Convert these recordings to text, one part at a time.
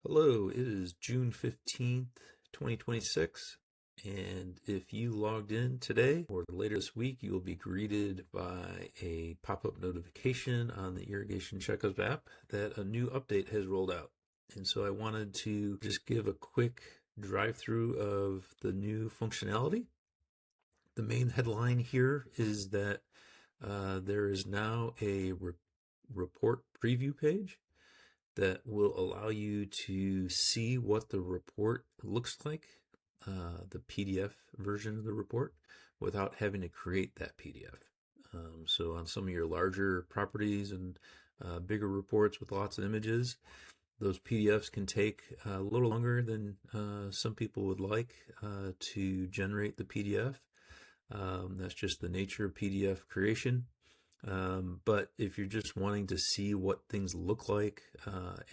Hello, it is June 15th, 2026, and if you logged in today or later this week, you will be greeted by a pop-up notification on the Irrigation Checkup app that a new update has rolled out. And so I wanted to just give a quick drive-through of the new functionality. The main headline here is that there is now a report preview page that will allow you to see what the report looks like, the PDF version of the report, without having to create that PDF. So on some of your larger properties and bigger reports with lots of images, those PDFs can take a little longer than some people would like to generate the PDF. That's just the nature of PDF creation. But if you're just wanting to see what things look like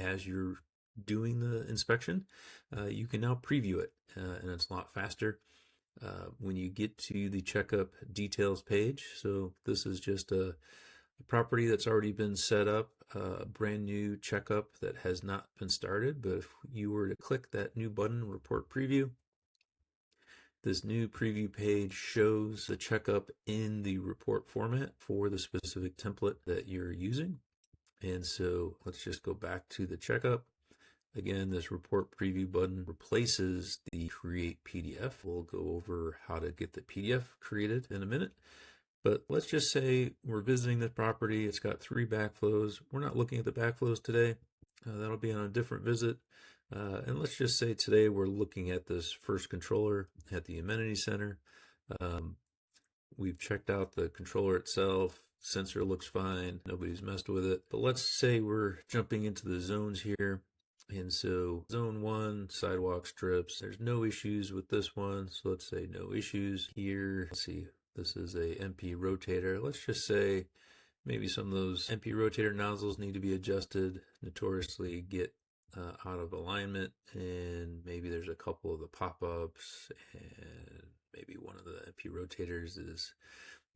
as you're doing the inspection, you can now preview it, and it's a lot faster. When you get to the checkup details page, so this is just a property that's already been set up, a brand new checkup that has not been started. But if you were to click that new button, report preview, this new preview page shows the checkup in the report format for the specific template that you're using. And so let's just go back to the checkup. Again, this report preview button replaces the create PDF. We'll go over how to get the PDF created in a minute. But let's just say we're visiting this property. It's got 3 backflows. We're not looking at the backflows today. That'll be on a different visit. And let's just say today we're looking at this first controller at the amenity center. We've checked out the controller itself. Sensor looks fine. Nobody's messed with it. But let's say we're jumping into the zones here. And so zone 1, sidewalk strips. There's no issues with this one. So let's say no issues here. Let's see. This is a MP rotator. Let's just say maybe some of those MP rotator nozzles need to be adjusted. Notoriously get out of alignment, and maybe there's a couple of the pop-ups, and maybe one of the MP rotators is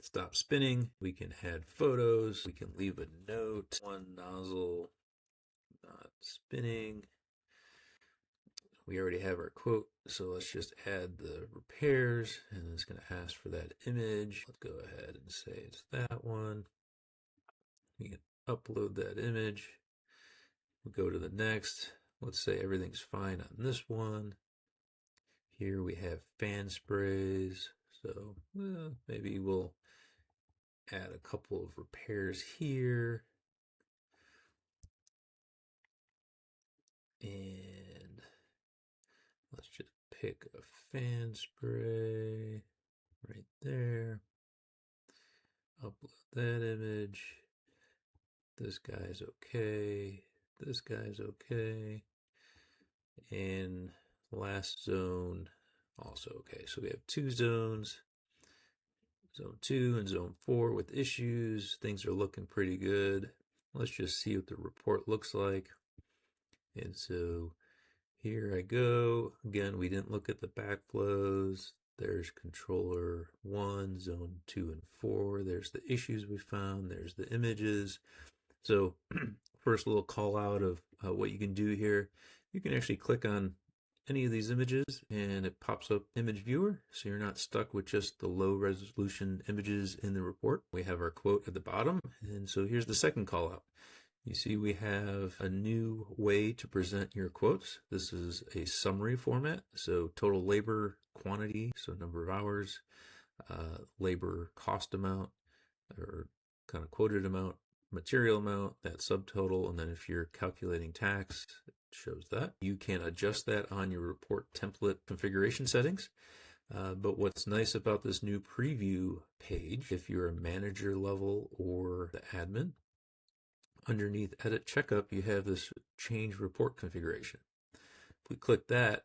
stop spinning. We can add photos. We can leave a note. One nozzle not spinning. We already have our quote, so let's just add the repairs, and it's going to ask for that image. Let's go ahead and say it's that one. We can upload that image. We'll go to the next. Let's say everything's fine on this one. Here we have fan sprays, so maybe we'll add a couple of repairs here. And let's just pick a fan spray right there. Upload that image. This guy's okay. This guy's okay. And last zone also okay. So we have 2 zones. Zone 2 and Zone 4 with issues. Things are looking pretty good. Let's just see what the report looks like. And so here I go. Again, we didn't look at the backflows. There's controller 1, zone 2 and 4. There's the issues we found. There's the images. So first little call out of what you can do here. You can actually click on any of these images and it pops up image viewer, so you're not stuck with just the low resolution images in the report. We have our quote at the bottom, and so here's the second call out. You see we have a new way to present your quotes. This is a summary format, so total labor quantity, so number of hours, labor cost amount, or kind of quoted amount, material amount, that subtotal, and then if you're calculating tax, it shows that. You can adjust that on your report template configuration settings. But what's nice about this new preview page, if you're a manager level or the admin, underneath Edit Checkup, you have this change report configuration. If we click that,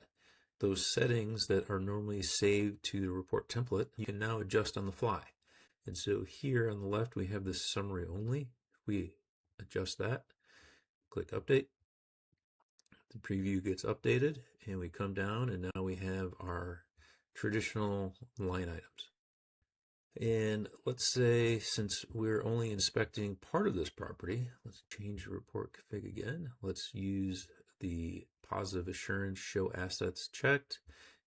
those settings that are normally saved to the report template, you can now adjust on the fly. And so here on the left, we have this summary only. If we adjust that, click Update, the preview gets updated, and we come down, and now we have our traditional line items. And let's say, since we're only inspecting part of this property, let's change the report config again. Let's use the positive assurance show assets checked,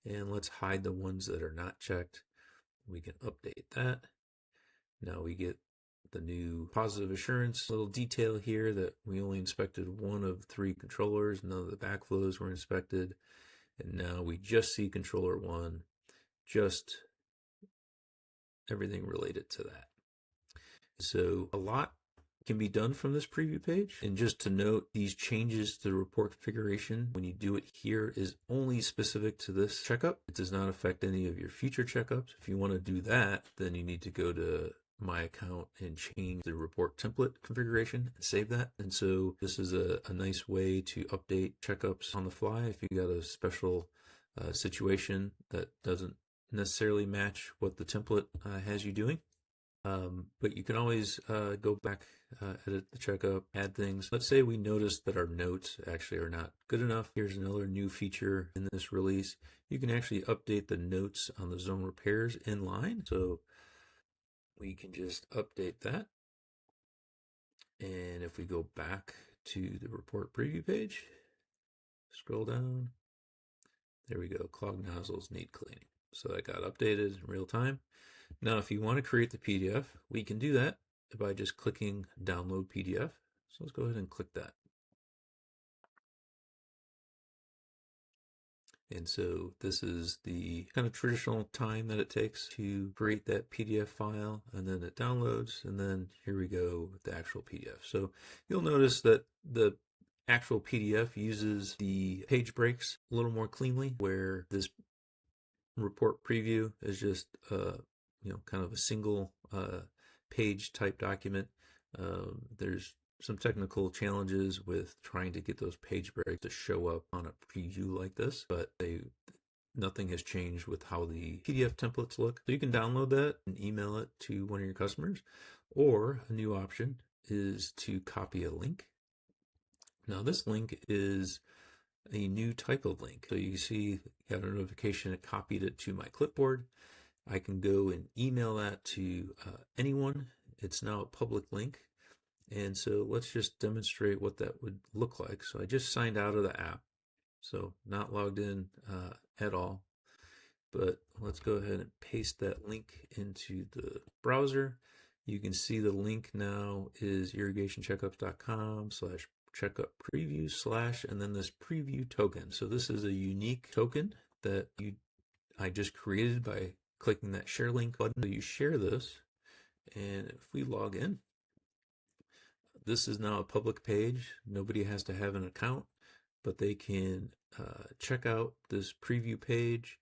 and let's hide the ones that are not checked. We can update that. Now we get the new positive assurance little detail here that we only inspected one of 3 controllers, none of the backflows were inspected, and now we just see controller 1, just everything related to that. So a lot can be done from this preview page. And just to note, these changes to the report configuration, when you do it here, is only specific to this checkup. It does not affect any of your future checkups. If you want to do that, then you need to go to My Account and change the report template configuration and save that. And so this is a nice way to update checkups on the fly if you got a special situation that doesn't necessarily match what the template has you doing. But you can always go back, edit the checkup, add things. Let's say we noticed that our notes actually are not good enough. Here's another new feature in this release. You can actually update the notes on the zone repairs in line. So we can just update that. And if we go back to the report preview page, scroll down, there we go, clogged nozzles need cleaning. So that got updated in real time. Now, if you want to create the PDF, we can do that by just clicking download PDF. So let's go ahead and click that. And so this is the kind of traditional time that it takes to create that PDF file, and then it downloads, and then here we go with the actual PDF. So you'll notice that the actual PDF uses the page breaks a little more cleanly, where this report preview is just kind of a single page type document. There's some technical challenges with trying to get those page breaks to show up on a preview like this, but nothing has changed with how the PDF templates look. So you can download that and email it to one of your customers, or a new option is to copy a link. Now this link is a new type of link. So you see, got a notification, it copied it to my clipboard. I can go and email that to anyone. It's now a public link. And so let's just demonstrate what that would look like. So I just signed out of the app, so not logged in at all. But let's go ahead and paste that link into the browser. You can see the link now is irrigationcheckups.com/checkup preview / and then this preview token. So this is a unique token that I just created by clicking that share link button. So you share this, and if we log in, this is now a public page. Nobody has to have an account, but they can check out this preview page.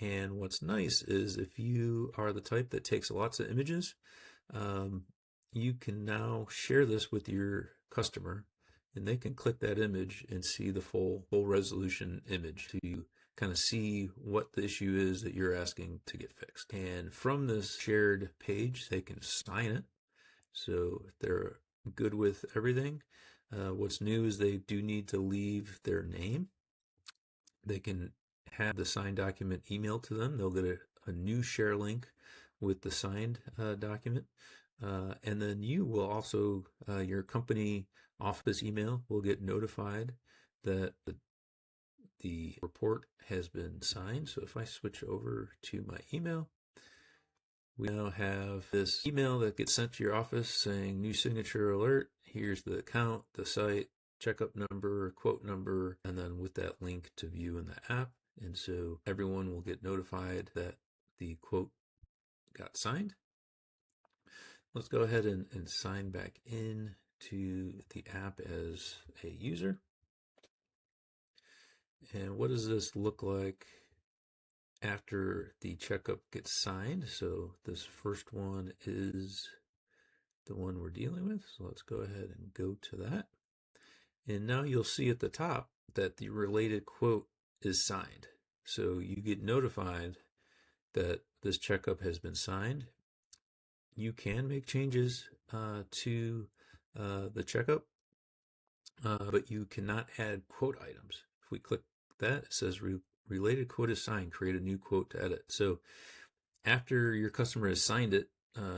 And what's nice is if you are the type that takes lots of images, you can now share this with your customer, and they can click that image and see the full resolution image to kind of see what the issue is that you're asking to get fixed. And from this shared page, they can sign it. So if they're good with everything, what's new is they do need to leave their name. They can have the signed document emailed to them. They'll get a new share link with the signed document. And then you will also, your company office email will get notified that the report has been signed. So if I switch over to my email, we now have this email that gets sent to your office saying new signature alert. Here's the account, the site, checkup number, quote number, and then with that link to view in the app. And so everyone will get notified that the quote got signed. Let's go ahead and sign back in to the app as a user. And what does this look like after the checkup gets signed? So this first one is the one we're dealing with. So let's go ahead and go to that. And now you'll see at the top that the related quote is signed. So you get notified that this checkup has been signed. You can make changes to the checkup, but you cannot add quote items. If we click that, it says related quote is signed, create a new quote to edit. So after your customer has signed it,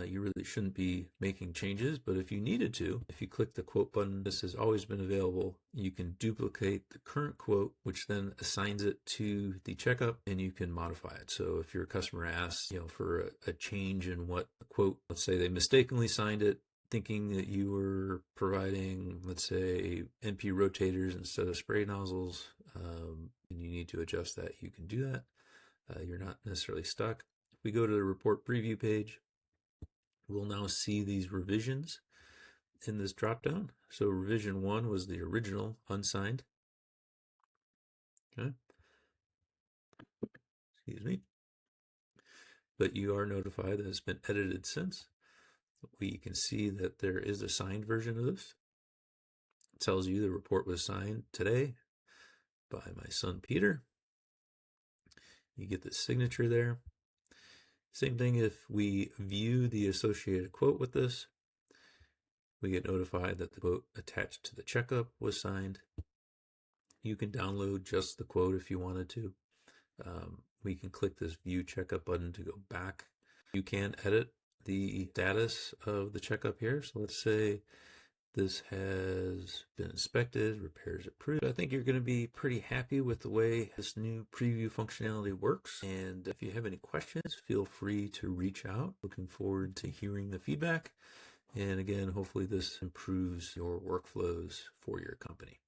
you really shouldn't be making changes, but if you needed to, if you click the quote button, this has always been available. You can duplicate the current quote, which then assigns it to the checkup, and you can modify it. So if your customer asks, for a change in what the quote, let's say they mistakenly signed it, thinking that you were providing, let's say, NP rotators instead of spray nozzles, and you need to adjust that, you can do that. You're not necessarily stuck. If we go to the report preview page, we'll now see these revisions in this dropdown. So revision 1 was the original unsigned. Okay. Excuse me. But you are notified that it's been edited since. We can see that there is a signed version of this. It tells you the report was signed today by my son Peter. You get the signature there. Same thing if we view the associated quote with this. We get notified that the quote attached to the checkup was signed. You can download just the quote if you wanted to. We can click this view checkup button to go back. You can edit the status of the checkup here. So let's say this has been inspected, repairs approved. I think you're going to be pretty happy with the way this new preview functionality works. And if you have any questions, feel free to reach out. Looking forward to hearing the feedback. And again, hopefully this improves your workflows for your company.